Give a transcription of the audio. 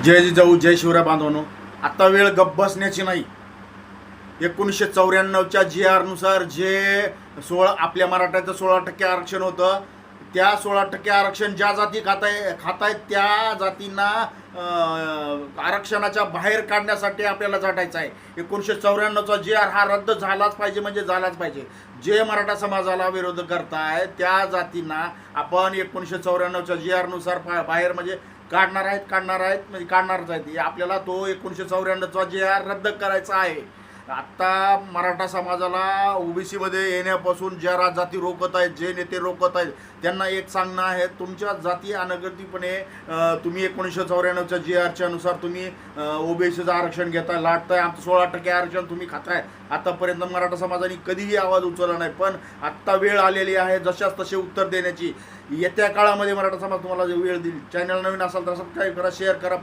जय जिजाऊ जय शिवराय बांधवांनो, आता वेळ गप्प बसण्याची नाही. 1994च्या GR नुसार जे आपल्या मराठ्याचं 16% आरक्षण होतं, त्या 16% आरक्षण ज्या जाती खातायत त्या जातींना आरक्षणाच्या बाहेर काढण्यासाठी आपल्याला झटायचं आहे. 1994चा GR हा रद्द झालाच पाहिजे, म्हणजे झालाच पाहिजे. जे मराठा समाजाला विरोध करताय त्या जातींना आपण 1994च्या GR नुसार बाहेर म्हणजे काढणार आहेत म्हणजे काढणारच आहेत. आपल्याला तो 1994चा GR रद्द करायचा आहे. आत्ता मराठा समाजाला ओबीसी मध्ये येण्यापासून ज्या जाती रोखत आहेत, जे नेते रोखत आहेत, त्यांना एक सांगणं आहे, तुमच्या जाती अनगतीपणे तुम्ही 1994च्या GRच्या नुसार तुम्ही ओबीसीचं आरक्षण घेताय, लाटताय. आमचं 16% आरक्षण तुम्ही खाताय. आतापर्यंत मराठा समाजाने कधीही आवाज उचलला नाही, पण आत्ता वेळ आलेली आहे जशाच तसे उत्तर देण्याची. येत्या काळामध्ये मराठा समाज तुम्हाला वेळ देईल. चॅनल नवीन असाल तर सबस्क्राईब करा, शेअर करा.